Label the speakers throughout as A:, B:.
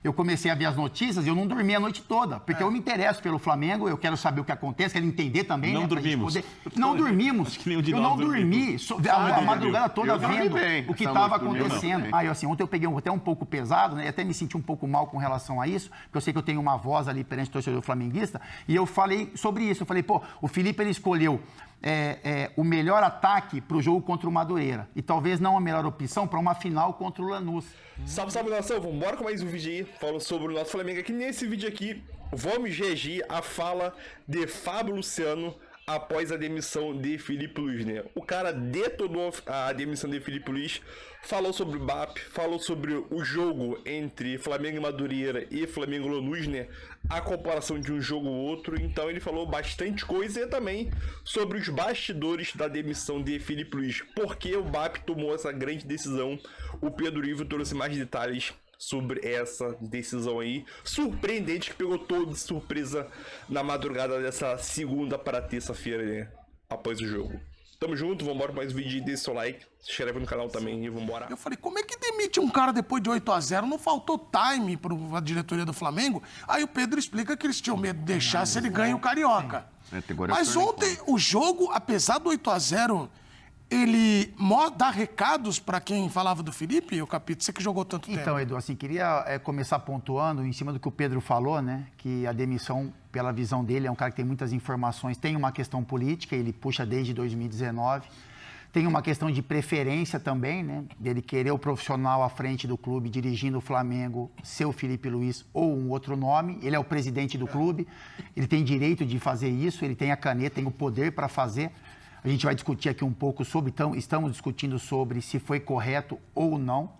A: Eu comecei a ver as notícias e eu não dormi a noite toda, porque eu me interesso pelo Flamengo, eu quero saber o que acontece, quero entender também.
B: Não dormimos.
A: Não dormimos.
B: Acho que nenhum de
A: eu
B: nós
A: não dormi a madrugada toda vendo o que estava acontecendo. Ontem eu peguei até um pouco pesado, né? Até me senti um pouco mal com relação a isso, porque eu sei que eu tenho uma voz ali perante o torcedor flamenguista, e eu falei sobre isso. Eu falei, o Felipe ele escolheu o melhor ataque para o jogo contra o Madureira. E talvez não a melhor opção para uma final contra o Lanús.
C: Salve, salve, nação! Vamos embora com mais um vídeo aí, falando sobre o nosso Flamengo. Aqui nesse vídeo aqui, vamos reagir a fala de Fábio Luciano após a demissão de Felipe Luiz, né? O cara detonou a demissão de Felipe Luiz, falou sobre o BAP, falou sobre o jogo entre Flamengo e Madureira e Flamengo e Lanús, né? A comparação de um jogo ou outro, então ele falou bastante coisa e também sobre os bastidores da demissão de Felipe Luiz. Por que o BAP tomou essa grande decisão? O Pedro Ivo trouxe mais detalhes sobre essa decisão aí, surpreendente, que pegou todo de surpresa na madrugada dessa segunda para terça-feira, né, após o jogo. Tamo junto, vambora para mais um vídeo, deixa seu like, se inscreve no canal também e vambora.
D: Eu falei, como é que demite um cara depois de 8-0? Não faltou time para a diretoria do Flamengo? Aí o Pedro explica que eles tinham medo de deixar se ele ganha o Carioca. Mas ontem, o jogo, apesar do 8-0... ele dá recados para quem falava do Felipe, o Capito, você que jogou tanto tempo.
A: Então, Edu, queria começar pontuando em cima do que o Pedro falou, né? Que a demissão, pela visão dele, é um cara que tem muitas informações, tem uma questão política, ele puxa desde 2019, tem uma questão de preferência também, né? Dele querer o profissional à frente do clube, dirigindo o Flamengo, ser o Felipe Luiz ou um outro nome. Ele é o presidente do clube, ele tem direito de fazer isso, ele tem a caneta, tem o poder para fazer. A gente vai discutir aqui um pouco sobre, estamos discutindo sobre se foi correto ou não.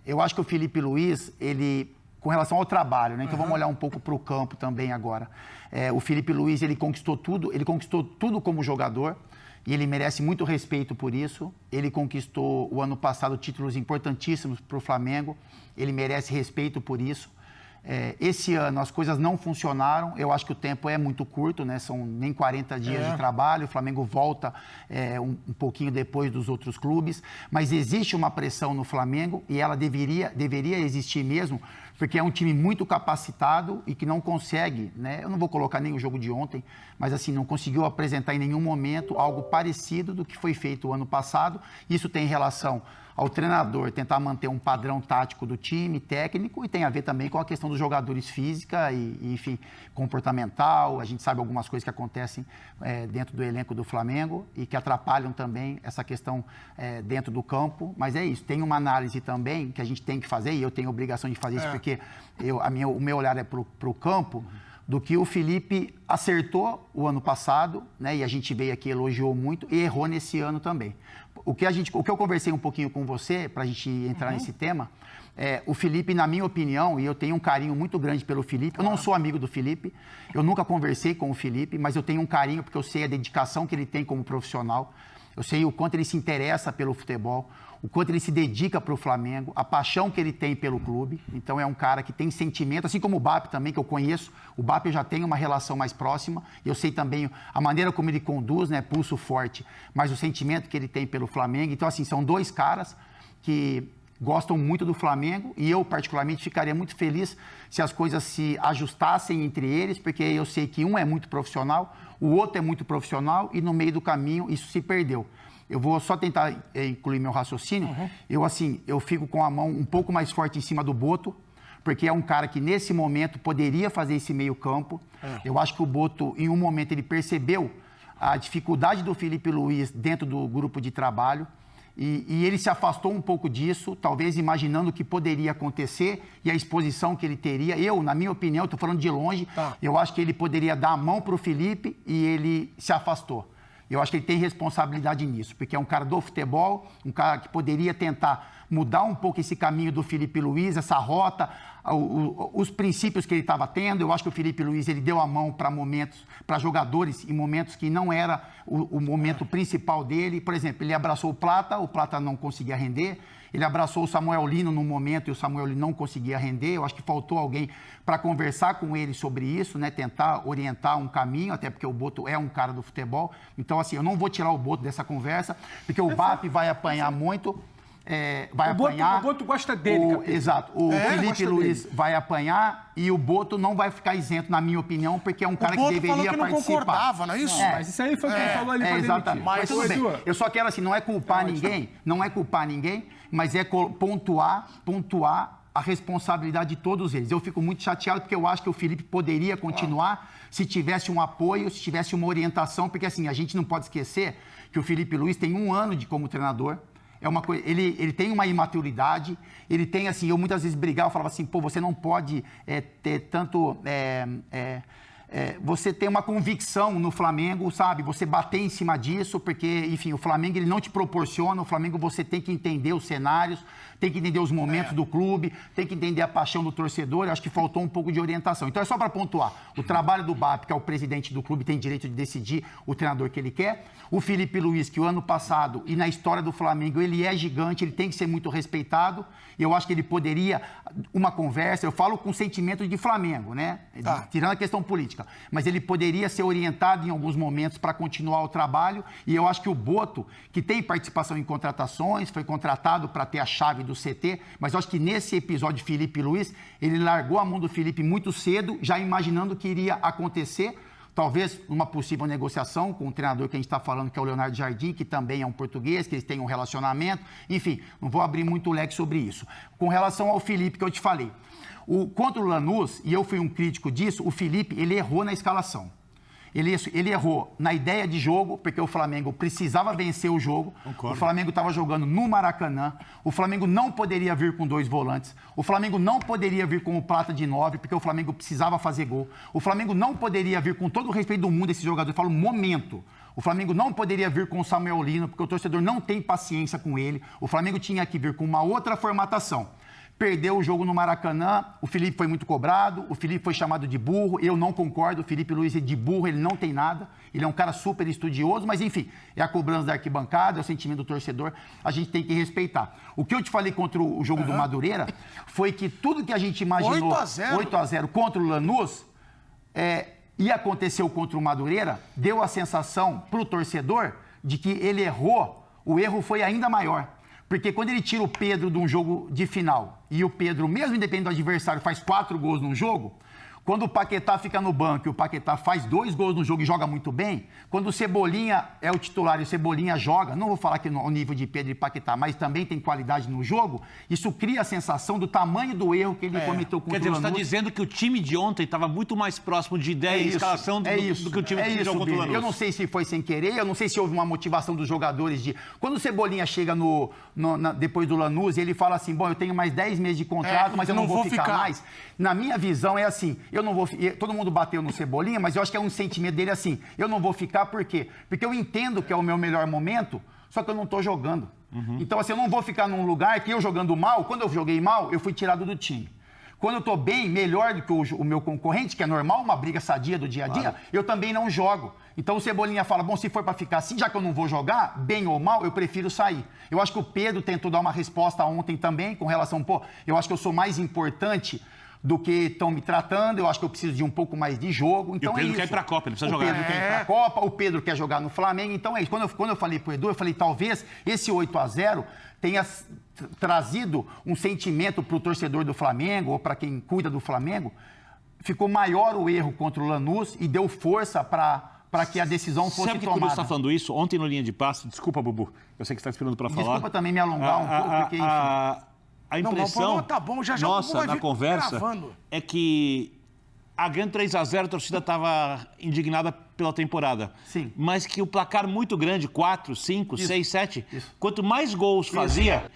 A: Eu acho que o Felipe Luiz, ele, com relação ao trabalho, né? Então vamos olhar um pouco para o campo também agora. O Felipe Luiz, ele conquistou tudo como jogador e ele merece muito respeito por isso. Ele conquistou o ano passado títulos importantíssimos para o Flamengo, ele merece respeito por isso. Esse ano as coisas não funcionaram, eu acho que o tempo é muito curto, né? São nem 40 dias de trabalho, o Flamengo volta um pouquinho depois dos outros clubes, mas existe uma pressão no Flamengo e ela deveria existir mesmo, porque é um time muito capacitado e que não consegue, né? Eu não vou colocar nem o jogo de ontem, mas assim, não conseguiu apresentar em nenhum momento algo parecido do que foi feito o ano passado. Isso tem relação ao treinador tentar manter um padrão tático do time, técnico, e tem a ver também com a questão dos jogadores física e enfim, comportamental. A gente sabe algumas coisas que acontecem dentro do elenco do Flamengo e que atrapalham também essa questão dentro do campo, mas é isso. Tem uma análise também que a gente tem que fazer, e eu tenho a obrigação de fazer isso, porque o meu olhar é para o campo, do que o Felipe acertou o ano passado, né? E a gente veio aqui, elogiou muito, e errou nesse ano também. O que eu conversei um pouquinho com você, para a gente entrar nesse tema, o Felipe, na minha opinião, e eu tenho um carinho muito grande pelo Felipe, eu não sou amigo do Felipe, eu nunca conversei com o Felipe, mas eu tenho um carinho porque eu sei a dedicação que ele tem como profissional, eu sei o quanto ele se interessa pelo futebol, o quanto ele se dedica para o Flamengo, a paixão que ele tem pelo clube. Então é um cara que tem sentimento, assim como o BAP também, que eu conheço. O BAP eu já tenho uma relação mais próxima, e eu sei também a maneira como ele conduz, né, pulso forte, mas o sentimento que ele tem pelo Flamengo. Então, assim, são dois caras que gostam muito do Flamengo, e eu, particularmente, ficaria muito feliz se as coisas se ajustassem entre eles, porque eu sei que um é muito profissional, o outro é muito profissional, e no meio do caminho isso se perdeu. Eu vou só tentar incluir meu raciocínio. Eu fico com a mão um pouco mais forte em cima do Boto, porque é um cara que, nesse momento, poderia fazer esse meio campo. Eu acho que o Boto, em um momento, ele percebeu a dificuldade do Felipe Luiz dentro do grupo de trabalho, e ele se afastou um pouco disso, talvez imaginando o que poderia acontecer e a exposição que ele teria. Na minha opinião, estou falando de longe, eu acho que ele poderia dar a mão para o Felipe e ele se afastou. Eu acho que ele tem responsabilidade nisso, porque é um cara do futebol, um cara que poderia tentar mudar um pouco esse caminho do Felipe Luiz, essa rota, os princípios que ele estava tendo. Eu acho que o Felipe Luiz, ele deu a mão para jogadores em momentos que não era o momento principal dele. Por exemplo, ele abraçou o Plata não conseguia render. Ele abraçou o Samuel Lino num momento e o Samuel Lino não conseguia render. Eu acho que faltou alguém para conversar com ele sobre isso, né? Tentar orientar um caminho, até porque o Boto é um cara do futebol. Então, assim, eu não vou tirar o Boto dessa conversa, porque o BAP vai apanhar muito. vai apanhar.
B: O Boto gosta dele, Capita.
A: Exato. O Felipe
B: gosta
A: Luiz
B: dele.
A: vai apanhar e o Boto não vai ficar isento, na minha opinião, porque é um cara que
D: Boto
A: deveria
D: falou que não
A: participar.
D: concordava, não é isso?
B: Mas isso aí foi o que ele falou ali pra
A: Exatamente.
B: demitir.
A: Mas tudo bem. Eu só quero, assim, não é culpar ninguém, mas é pontuar a responsabilidade de todos eles. Eu fico muito chateado porque eu acho que o Felipe poderia continuar se tivesse um apoio, se tivesse uma orientação, porque assim, a gente não pode esquecer que o Felipe Luiz tem 1 ano como treinador. É uma coisa, ele tem uma imaturidade, ele tem assim, eu muitas vezes brigava, eu falava assim, pô, você não pode ter tanto... você tem uma convicção no Flamengo, sabe? Você bater em cima disso, porque, enfim, o Flamengo ele não te proporciona, o Flamengo você tem que entender os cenários, tem que entender os momentos do clube, tem que entender a paixão do torcedor. Eu acho que faltou um pouco de orientação. Então é só para pontuar. O trabalho do BAP, que é o presidente do clube, tem direito de decidir o treinador que ele quer. O Felipe Luiz, que o ano passado e na história do Flamengo, ele é gigante, ele tem que ser muito respeitado. E eu acho que ele poderia, uma conversa, eu falo com sentimento de Flamengo, né? Tirando a questão política. Mas ele poderia ser orientado em alguns momentos para continuar o trabalho. E eu acho que o Boto, que tem participação em contratações, foi contratado para ter a chave do CT, mas eu acho que nesse episódio Felipe Luiz, ele largou a mão do Felipe muito cedo, já imaginando o que iria acontecer, talvez uma possível negociação com o treinador que a gente está falando, que é o Leonardo Jardim, que também é um português, que eles têm um relacionamento, enfim, não vou abrir muito leque sobre isso. Com relação ao Felipe, que eu te falei, contra o Lanús, e eu fui um crítico disso, o Felipe, ele errou na escalação. Ele errou na ideia de jogo, porque o Flamengo precisava vencer o jogo. Concordo. O Flamengo estava jogando no Maracanã. O Flamengo não poderia vir com 2 volantes. O Flamengo não poderia vir com o Plata de 9, porque o Flamengo precisava fazer gol. O Flamengo não poderia vir, com todo o respeito do mundo, esse jogador, eu falo momento. O Flamengo não poderia vir com o Samuel Lino, porque o torcedor não tem paciência com ele. O Flamengo tinha que vir com uma outra formatação. Perdeu o jogo no Maracanã, o Felipe foi muito cobrado, o Felipe foi chamado de burro, eu não concordo, o Felipe Luiz é de burro, ele não tem nada, ele é um cara super estudioso, mas enfim, é a cobrança da arquibancada, é o sentimento do torcedor, a gente tem que respeitar. O que eu te falei contra o jogo do Madureira foi que tudo que a gente imaginou 8-0 contra o Lanús, ia acontecer contra o Madureira, deu a sensação para o torcedor de que ele errou, o erro foi ainda maior. Porque quando ele tira o Pedro de um jogo de final e o Pedro, mesmo independente do adversário, faz 4 gols num jogo, quando o Paquetá fica no banco e o Paquetá faz 2 gols no jogo e joga muito bem, quando o Cebolinha é o titular e o Cebolinha joga, não vou falar que no nível de Pedro e Paquetá, mas também tem qualidade no jogo, isso cria a sensação do tamanho do erro que ele cometeu contra o Lanús.
E: Quer dizer, você está dizendo que o time de ontem estava muito mais próximo de ideia e escalação do que o time que jogou contra o Lanús.
A: Eu não sei se foi sem querer, eu não sei se houve uma motivação dos jogadores de... Quando o Cebolinha chega depois do Lanús, ele fala assim, bom, eu tenho mais 10 meses de contrato, mas eu não vou ficar mais. Na minha visão é assim, eu não vou... Todo mundo bateu no Cebolinha, mas eu acho que é um sentimento dele assim, eu não vou ficar por quê? Porque eu entendo que é o meu melhor momento, só que eu não estou jogando. Então, assim, eu não vou ficar num lugar que eu jogando mal, quando eu joguei mal, eu fui tirado do time. Quando eu estou bem, melhor do que o meu concorrente, que é normal, uma briga sadia do dia a dia, eu também não jogo. Então o Cebolinha fala, bom, se for para ficar assim, já que eu não vou jogar, bem ou mal, eu prefiro sair. Eu acho que o Pedro tentou dar uma resposta ontem também, com relação, eu acho que eu sou mais importante do que estão me tratando, eu acho que eu preciso de um pouco mais de jogo. Então,
E: e o Pedro quer ir para a Copa, ele precisa jogar.
A: O Pedro quer ir para a Copa, o Pedro quer jogar no Flamengo, então é isso. Quando eu falei para o Edu, eu falei, talvez esse 8-0 tenha trazido um sentimento para o torcedor do Flamengo, ou para quem cuida do Flamengo, ficou maior o erro contra o Lanús e deu força para que a decisão fosse tomada.
E: Sabe que quando você está falando isso, ontem no Linha de Passe, desculpa, Bubu, eu sei que você está esperando para falar.
A: Desculpa também me alongar um pouco, porque, enfim...
E: A impressão
D: tá bom, já
E: nossa na conversa
D: gravando.
E: É que a grande 3-0 a torcida estava indignada pela temporada.
A: Sim.
E: Mas que o placar muito grande, 4, 5, 6, 7, quanto mais gols fazia,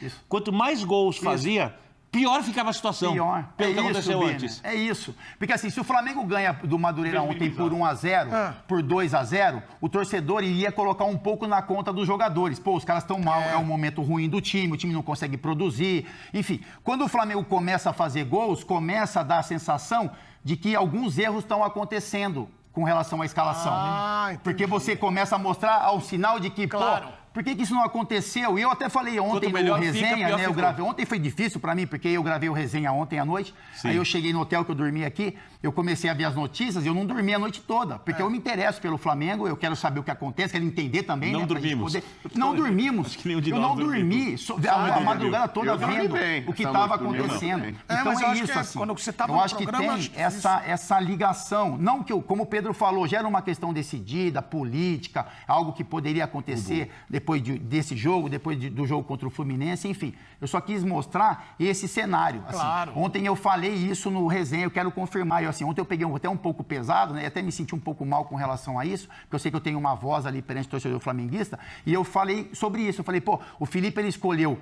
E: pior ficava a situação.
A: Pior.
E: Pelo que aconteceu antes.
A: É isso. Porque assim, se o Flamengo ganha do Madureira ontem por 1-0, por 2-0, o torcedor iria colocar um pouco na conta dos jogadores. Pô, os caras estão mal, é um momento ruim do time, o time não consegue produzir. Enfim, quando o Flamengo começa a fazer gols, começa a dar a sensação de que alguns erros estão acontecendo com relação à escalação. Porque você começa a mostrar ao sinal de que, Por que isso não aconteceu? E eu até falei ontem no resenha, né? Eu gravei. Ontem foi difícil para mim, porque eu gravei o resenha ontem à noite. Sim. Aí eu cheguei no hotel que eu dormi aqui, eu comecei a ver as notícias e eu não dormi a noite toda. Porque eu me interesso pelo Flamengo, eu quero saber o que acontece, quero entender também.
E: Não dormimos.
A: Não dormimos. Eu não dormi a madrugada toda vendo o que estava acontecendo. Então é isso, assim. Eu acho que tem essa ligação. Não que, como o Pedro falou, já era uma questão decidida, política, algo que poderia acontecer depois desse jogo, depois do jogo contra o Fluminense, enfim. Eu só quis mostrar esse cenário. Assim. Claro. Ontem eu falei isso no resenha, eu quero confirmar. Ontem eu peguei até um pouco pesado, né? Até me senti um pouco mal com relação a isso, porque eu sei que eu tenho uma voz ali perante o torcedor flamenguista, e eu falei sobre isso. Eu falei, o Felipe, ele escolheu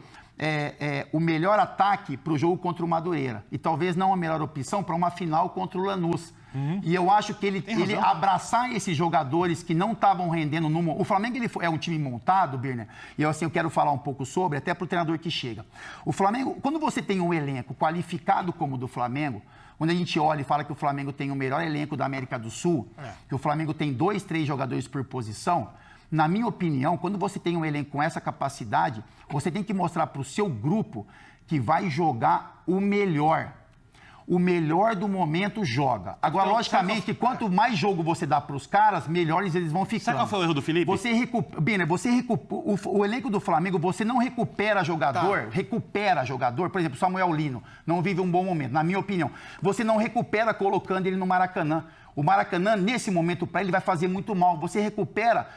A: o melhor ataque para o jogo contra o Madureira, e talvez não a melhor opção para uma final contra o Lanús. E eu acho que ele abraçar esses jogadores que não estavam rendendo o Flamengo é um time montado, Birner, e eu quero falar um pouco sobre, até para o treinador que chega. O Flamengo, quando você tem um elenco qualificado como o do Flamengo, quando a gente olha e fala que o Flamengo tem o melhor elenco da América do Sul, que o Flamengo tem 2, 3 jogadores por posição, na minha opinião, quando você tem um elenco com essa capacidade, você tem que mostrar para o seu grupo que vai jogar o melhor. O melhor do momento joga. Agora, então, logicamente, quanto mais jogo você dá para os caras, melhores eles vão ficando.
E: Sabe qual foi o erro do Felipe?
A: O elenco do Flamengo, você não recupera jogador, por exemplo, Samuel Lino, não vive um bom momento, na minha opinião. Você não recupera colocando ele no Maracanã. O Maracanã, nesse momento, para ele vai fazer muito mal. Você recupera,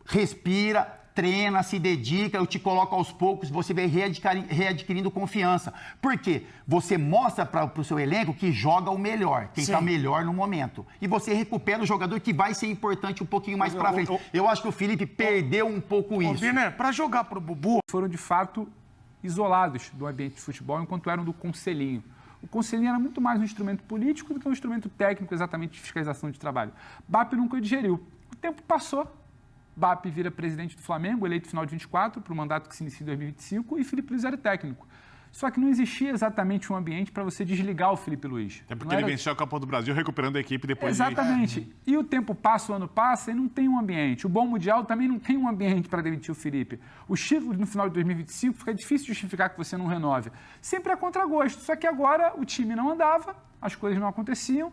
A: respira, treina, se dedica, eu te coloco aos poucos, você vai readquirindo confiança. Por quê? Você mostra para o seu elenco que joga o melhor, quem está melhor no momento. E você recupera o jogador que vai ser importante um pouquinho mais para frente. Eu acho que o Felipe perdeu um pouco isso.
D: Para jogar para o Bubu,
B: foram de fato isolados do ambiente de futebol enquanto eram do Conselhinho. O Conselhinho era muito mais um instrumento político do que um instrumento técnico, exatamente de fiscalização de trabalho. BAP nunca digeriu. O tempo passou. BAP vira presidente do Flamengo, eleito no final de 24, para o mandato que se inicia em 2025, e Felipe Luiz era técnico. Só que não existia exatamente um ambiente para você desligar o Felipe Luiz.
E: É porque ele venceu a Copa do Brasil recuperando a equipe depois
B: Exatamente. E o tempo passa, o ano passa, e não tem um ambiente. O bom mundial também não tem um ambiente para demitir o Felipe. O Chico, no final de 2025, fica difícil justificar que você não renove. Sempre é contragosto. Só que agora o time não andava, as coisas não aconteciam.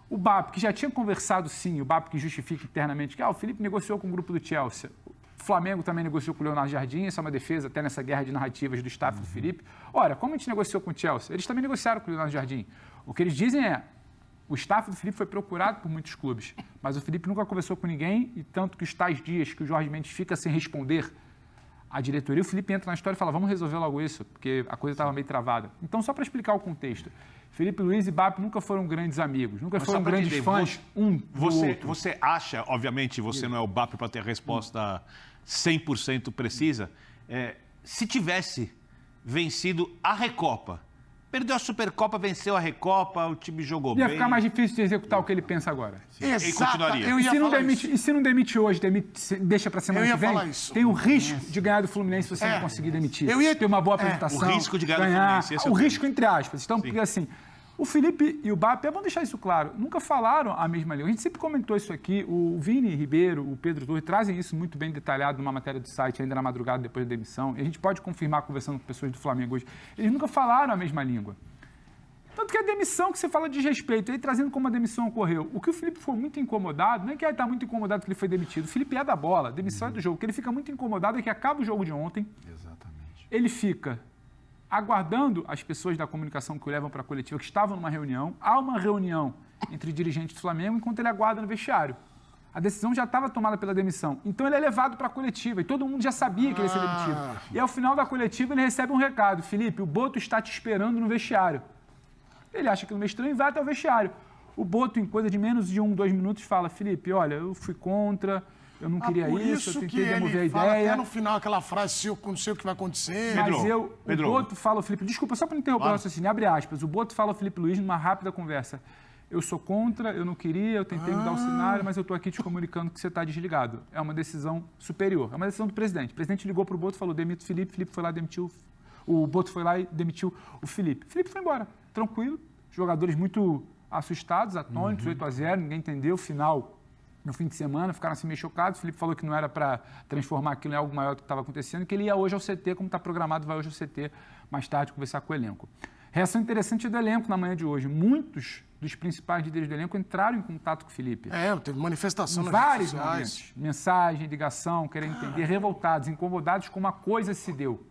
B: O BAP, que já tinha conversado, sim, o BAP que justifica internamente que o Felipe negociou com o grupo do Chelsea. O Flamengo também negociou com o Leonardo Jardim, essa é uma defesa até nessa guerra de narrativas do staff do Felipe. Ora, como a gente negociou com o Chelsea? Eles também negociaram com o Leonardo Jardim. O que eles dizem é, o staff do Felipe foi procurado por muitos clubes, mas o Felipe nunca conversou com ninguém, e tanto que os tais dias que o Jorge Mendes fica sem responder à diretoria, o Felipe entra na história e fala, vamos resolver logo isso, porque a coisa estava meio travada. Então, só para explicar o contexto, Felipe Luiz e BAP nunca foram grandes amigos, nunca foram grandes fãs do outro.
E: Você acha, obviamente, você não é o BAP para ter a resposta 100% precisa, se tivesse vencido a Recopa, perdeu a Supercopa, venceu a Recopa, o time jogou bem.
B: Ia ficar mais difícil de executar o que ele pensa agora.
E: E continuaria.
B: E se não demite hoje, deixa para semana que vem, tem o risco de ganhar do Fluminense se você não conseguir demitir. Ter uma boa apresentação.
E: O risco de ganhar do Fluminense.
B: O risco entre aspas. Então, porque assim, o Felipe e o BAP, é bom deixar isso claro, nunca falaram a mesma língua. A gente sempre comentou isso aqui, o Vini Ribeiro, o Pedro Torres trazem isso muito bem detalhado numa matéria do site, ainda na madrugada depois da demissão, e a gente pode confirmar conversando com pessoas do Flamengo hoje. Eles nunca falaram a mesma língua. Tanto que a demissão que você fala de respeito, ele trazendo como a demissão ocorreu. O que o Felipe foi muito incomodado, não é que ele está muito incomodado que ele foi demitido, o Felipe é da bola, a demissão é do jogo. O que ele fica muito incomodado é que acaba o jogo de ontem, ele fica aguardando as pessoas da comunicação que o levam para a coletiva, que estavam numa reunião. Há uma reunião entre dirigentes do Flamengo, enquanto ele aguarda no vestiário. A decisão já estava tomada pela demissão. Então ele é levado para a coletiva e todo mundo já sabia que ele ia ser demitido. E ao final da coletiva ele recebe um recado. Felipe, o Boto está te esperando no vestiário. Ele acha que não é estranho e vai até o vestiário. O Boto, em coisa de menos de 2 minutos, fala, Felipe, olha, eu fui contra... Eu não queria isso, eu tentei demover a ideia.
D: Até no final aquela frase, não sei o que vai acontecer.
B: Mas o Boto fala ao Felipe... Desculpa, só para não interromper o raciocínio, abre aspas. O Boto fala ao Felipe Luiz numa rápida conversa. Eu sou contra, eu não queria, eu tentei mudar o cenário, mas eu estou aqui te comunicando que você está desligado. É uma decisão superior, é uma decisão do presidente. O presidente ligou para o Boto e falou, demite o Felipe. Felipe foi lá, demitiu... O Boto foi lá e demitiu o Felipe. Felipe foi embora, tranquilo. Jogadores muito assustados, atônitos, 8-0, ninguém entendeu. Final no fim de semana, ficaram assim meio chocados. O Felipe falou que não era para transformar aquilo em algo maior do que estava acontecendo, que ele ia hoje ao CT, como está programado, vai hoje ao CT mais tarde conversar com o elenco. Reação interessante do elenco na manhã de hoje. Muitos dos principais líderes do elenco entraram em contato com o Felipe.
D: Teve manifestação nas
B: vários
D: redes sociais.
B: momentos. Mensagem, ligação, querendo entender, revoltados, incomodados com uma coisa se deu.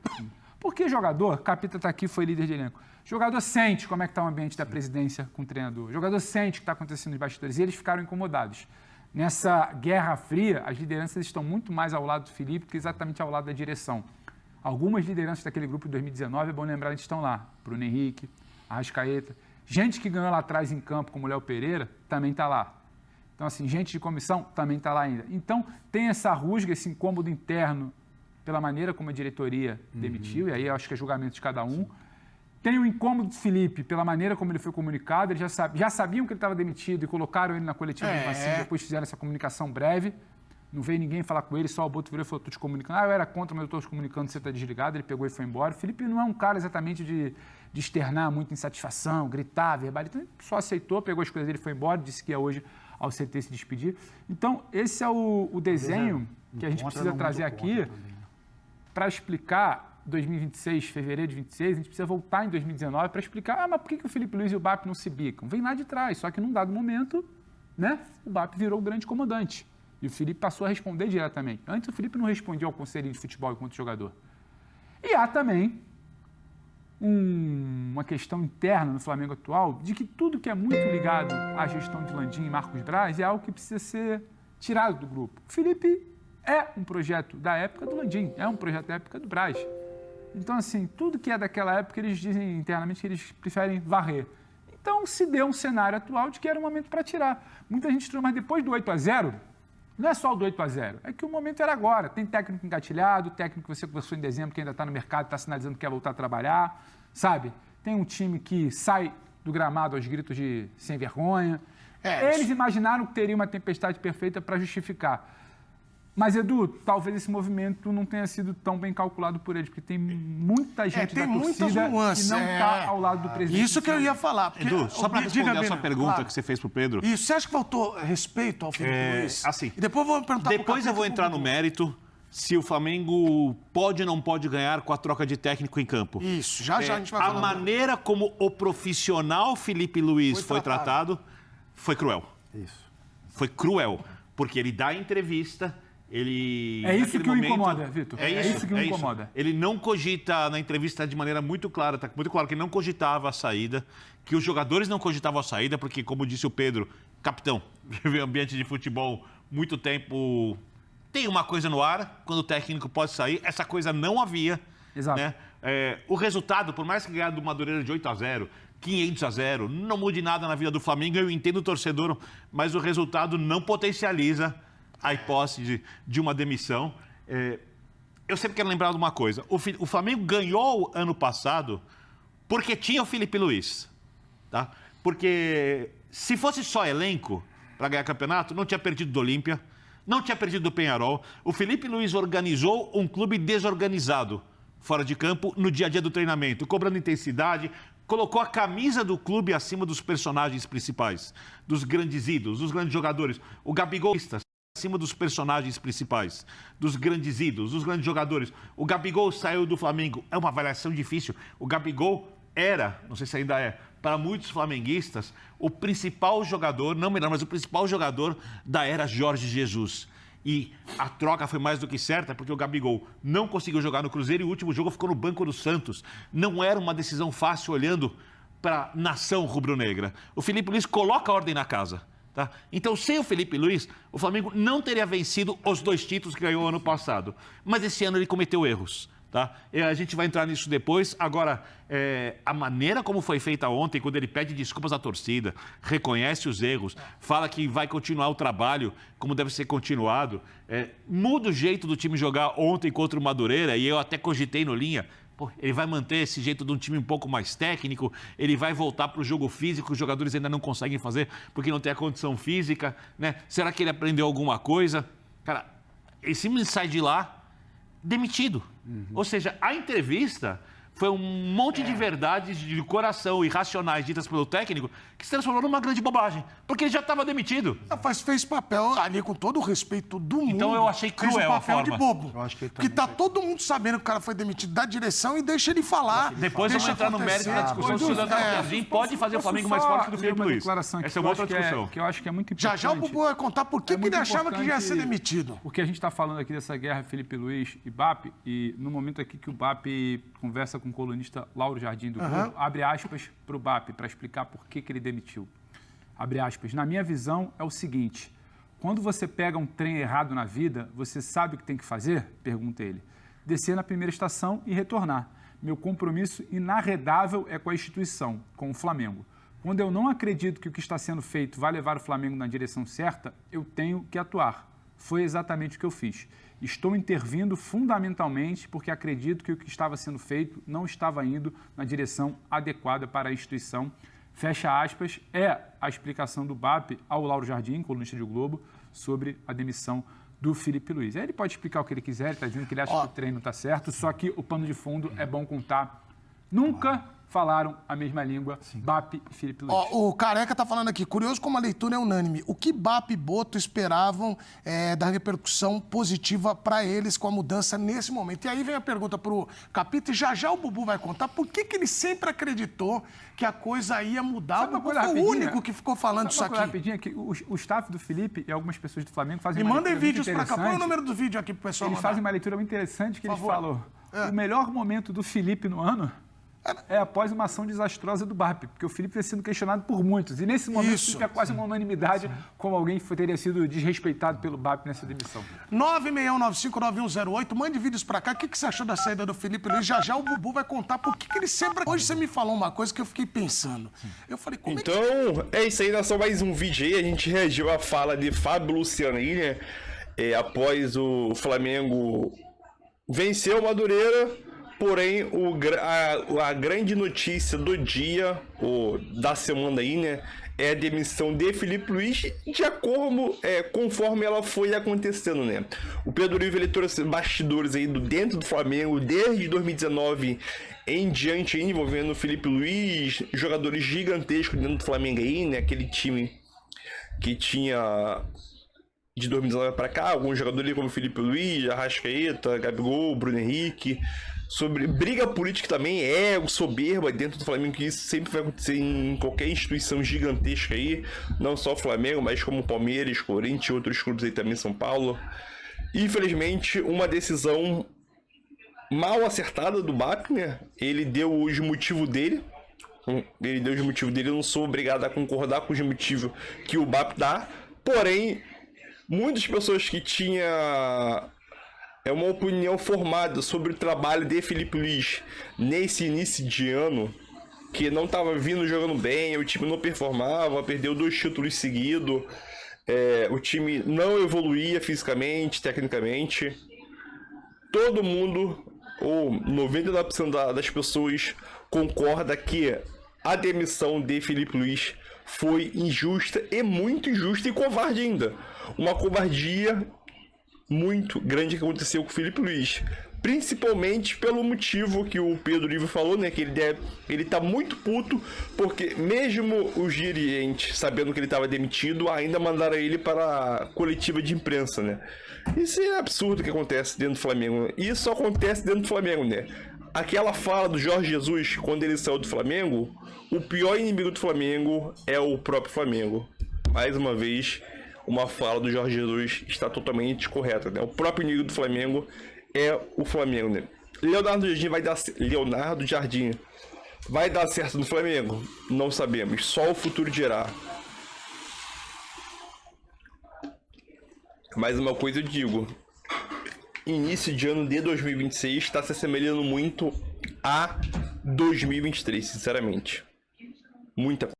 B: Porque jogador, Capita está aqui, foi líder de elenco. Jogador sente como é que está o ambiente da presidência com o treinador. Jogador sente o que está acontecendo nos bastidores. E eles ficaram incomodados. Nessa guerra fria, as lideranças estão muito mais ao lado do Felipe que exatamente ao lado da direção. Algumas lideranças daquele grupo de 2019, é bom lembrar, eles estão lá. Bruno Henrique, Arrascaeta. Gente que ganhou lá atrás em campo, como o Léo Pereira, também está lá. Então, assim, gente de comissão também está lá ainda. Então, tem essa rusga, esse incômodo interno pela maneira como a diretoria demitiu, e aí eu acho que é julgamento de cada um. Tem o incômodo do Felipe pela maneira como ele foi comunicado. Eles já sabiam que ele estava demitido e colocaram ele na coletiva mesmo assim, depois fizeram essa comunicação breve. Não veio ninguém falar com ele, só o Boto virou e falou, estou te comunicando. Eu era contra, mas eu estou te comunicando, você está desligado. Ele pegou e foi embora. O Felipe não é um cara exatamente de externar muita insatisfação, gritar, verbalizar. Então, ele só aceitou, pegou as coisas dele e foi embora, disse que ia hoje ao CT se despedir. Então, esse é o desenho que a gente precisa trazer aqui para explicar 2026, fevereiro de 26, a gente precisa voltar em 2019 para explicar, mas por que o Felipe Luiz e o BAP não se bicam? Vem lá de trás, só que num dado momento, né, o BAP virou o grande comandante. E o Felipe passou a responder diretamente. Antes o Felipe não respondia ao conselho de futebol enquanto jogador. E há também uma questão interna no Flamengo atual de que tudo que é muito ligado à gestão de Landim e Marcos Braz é algo que precisa ser tirado do grupo. O Felipe é um projeto da época do Landim, é um projeto da época do Braz. Então, assim, tudo que é daquela época, eles dizem internamente que eles preferem varrer. Então, se deu um cenário atual de que era o momento para tirar. Muita gente trouxe, mas depois do 8-0, não é só o do 8-0, é que o momento era agora. Tem técnico engatilhado, técnico que você conversou em dezembro, que ainda está no mercado, está sinalizando que quer voltar a trabalhar, sabe? Tem um time que sai do gramado aos gritos de sem vergonha. Eles imaginaram que teria uma tempestade perfeita para justificar. Mas, Edu, talvez esse movimento não tenha sido tão bem calculado por eles, porque tem muita gente da torcida que não está ao lado do presidente.
D: Isso que eu ia falar. Porque,
E: Edu, só para responder a sua pergunta que você fez para o Pedro.
D: Isso, você acha que faltou respeito ao Felipe Luiz?
E: Assim,
D: e depois eu vou perguntar
E: depois eu vou entrar no mérito se o Flamengo pode ou não pode ganhar com a troca de técnico em campo.
D: Isso, já a gente vai falar.
E: A maneira como o profissional Felipe Luiz foi tratado foi cruel.
A: Isso.
E: Foi cruel, porque ele dá entrevista... Ele,
B: é isso que o incomoda, Vitor. É isso que o incomoda.
E: Ele não cogita, na entrevista de maneira muito clara, está muito claro que ele não cogitava a saída, que os jogadores não cogitavam a saída, porque, como disse o Pedro, capitão, vive ambiente de futebol muito tempo, tem uma coisa no ar, quando o técnico pode sair, essa coisa não havia.
B: Exato.
E: Né? O resultado, por mais que ganhar do Madureira de 8-0, 500-0, não mude nada na vida do Flamengo, eu entendo o torcedor, mas o resultado não potencializa a hipótese de uma demissão. Eu sempre quero lembrar de uma coisa. O Flamengo ganhou ano passado porque tinha o Felipe Luiz. Tá? Porque se fosse só elenco para ganhar campeonato, não tinha perdido do Olímpia, não tinha perdido do Penharol. O Felipe Luiz organizou um clube desorganizado fora de campo no dia a dia do treinamento, cobrando intensidade, colocou a camisa do clube acima dos personagens principais, dos grandes ídolos, dos grandes jogadores. O Gabigol acima dos personagens principais, dos grandes ídolos, dos grandes jogadores. O Gabigol saiu do Flamengo. É uma avaliação difícil. O Gabigol era, não sei se ainda é, para muitos flamenguistas, o principal jogador, não melhor, mas o principal jogador da era Jorge Jesus. E a troca foi mais do que certa, porque o Gabigol não conseguiu jogar no Cruzeiro e o último jogo ficou no banco do Santos. Não era uma decisão fácil olhando para a nação rubro-negra. O Felipe Luiz coloca a ordem na casa. Tá? Então, sem o Felipe Luiz, o Flamengo não teria vencido os 2 títulos que ganhou ano passado. Mas esse ano ele cometeu erros. Tá? A gente vai entrar nisso depois. Agora, a maneira como foi feita ontem, quando ele pede desculpas à torcida, reconhece os erros, fala que vai continuar o trabalho como deve ser continuado, muda o jeito do time jogar ontem contra o Madureira, e eu até cogitei no Linha. Ele vai manter esse jeito de um time um pouco mais técnico, ele vai voltar para o jogo físico, os jogadores ainda não conseguem fazer porque não tem a condição física, né? Será que ele aprendeu alguma coisa? Cara, ele simplesmente sai de lá demitido. Ou seja, a entrevista Foi um monte de verdades de coração irracionais ditas pelo técnico que se transformou numa grande bobagem, porque ele já estava demitido.
D: Fez papel ali com todo o respeito do mundo.
E: Então eu achei cruel
D: fez um
E: a
D: papel
E: forma.
D: de bobo.
A: Eu acho que ele
D: Porque
A: também
D: tá todo mundo sabendo que o cara foi demitido da direção e deixa ele falar.
E: Depois vamos entrar no mérito da discussão se o Leonardo Jardim pode fazer o Flamengo mais forte que o do Felipe Luiz. Essa é uma outra discussão.
B: Que eu acho que é muito importante.
D: Já o Bubu vai contar por que ele achava que já ia ser
B: importante,
D: demitido.
B: Porque a gente está falando aqui dessa guerra Felipe Luiz e BAP, e no momento aqui que o BAP conversa com o colunista Lauro Jardim do Globo, abre aspas para o BAP, para explicar por que ele demitiu. Abre aspas. Na minha visão, é o seguinte: quando você pega um trem errado na vida, você sabe o que tem que fazer? Pergunta ele. Descer na primeira estação e retornar. Meu compromisso inarredável é com a instituição, com o Flamengo. Quando eu não acredito que o que está sendo feito vai levar o Flamengo na direção certa, eu tenho que atuar. Foi exatamente o que eu fiz. Estou intervindo fundamentalmente porque acredito que o que estava sendo feito não estava indo na direção adequada para a instituição. Fecha aspas, é a explicação do BAP ao Lauro Jardim, colunista de O Globo, sobre a demissão do Felipe Luiz. Aí ele pode explicar o que ele quiser, ele está dizendo que ele acha que o treino está certo, só que o pano de fundo é bom contar. Nunca falaram a mesma língua, BAP e Felipe Luiz.
D: O Careca tá falando aqui, curioso como a leitura é unânime. O que BAP e Boto esperavam da repercussão positiva para eles com a mudança nesse momento? E aí vem a pergunta pro Capita, e já o Bubu vai contar por que ele sempre acreditou que a coisa ia mudar. O Bubu foi o único que ficou falando isso aqui.
B: Rapidinho, que o staff do Felipe e algumas pessoas do Flamengo fazem
D: Me
B: uma
D: mandem
B: leitura muito
D: vídeos pra cá. Põe o
B: interessante.
D: número do vídeo aqui pro pessoal
B: Eles
D: mandar.
B: fazem uma leitura muito interessante que eles
D: favor.
B: falam: o melhor momento do Felipe no ano é após uma ação desastrosa do BAP, porque o Felipe vem sendo questionado por muitos. E nesse momento
D: Isso.
B: é quase uma unanimidade como alguém que teria sido desrespeitado pelo BAP nessa demissão.
D: 961959108, mande vídeos pra cá. O que você achou da saída do Felipe Luiz? Já o Bubu vai contar por que ele sempre... Hoje você me falou uma coisa que eu fiquei pensando. Eu falei, como é que...
C: Então, é isso aí, só mais um vídeo aí. A gente reagiu à fala de Fábio Luciano aí, né? Após o Flamengo vencer o Madureira, porém a grande notícia do dia, ou da semana aí, né? É a demissão de Felipe Luiz, de acordo conforme ela foi acontecendo, né? O Pedro Ivo, ele trouxe bastidores aí dentro do Flamengo desde 2019 em diante, aí, envolvendo o Felipe Luiz, jogadores gigantescos dentro do Flamengo aí, né? Aquele time que tinha de 2019 para cá, alguns jogadores como Felipe Luiz, Arrascaeta, Gabigol, Bruno Henrique, sobre briga política também, ego, soberba dentro do Flamengo, que isso sempre vai acontecer em qualquer instituição gigantesca aí, não só o Flamengo, mas como Palmeiras, Corinthians e outros clubes aí também, São Paulo. Infelizmente, uma decisão mal acertada do BAP, né? Ele deu os motivos dele, eu não sou obrigado a concordar com os motivos que o BAP dá, porém, muitas pessoas que tinham uma opinião formada sobre o trabalho de Felipe Luiz nesse início de ano, que não estava vindo jogando bem, o time não performava, perdeu 2 títulos seguidos, o time não evoluía fisicamente, tecnicamente. Todo mundo, ou 99% das pessoas, concorda que a demissão de Felipe Luiz foi injusta e muito injusta e covarde ainda. Uma covardia muito grande que aconteceu com o Felipe Luiz, principalmente pelo motivo que o Pedro Ivo falou, né, que ele tá muito puto, porque mesmo os dirigentes, sabendo que ele estava demitido, ainda mandaram ele para a coletiva de imprensa, né. Isso é absurdo que acontece dentro do Flamengo, isso só acontece dentro do Flamengo, né. Aquela fala do Jorge Jesus, quando ele saiu do Flamengo, o pior inimigo do Flamengo é o próprio Flamengo. Mais uma vez, uma fala do Jorge Jesus está totalmente correta, né? O próprio inimigo do Flamengo é o Flamengo, né? Leonardo Jardim vai dar certo no Flamengo? Não sabemos, só o futuro dirá. Mais uma coisa eu digo, início de ano de 2026 está se assemelhando muito a 2023, sinceramente. Muita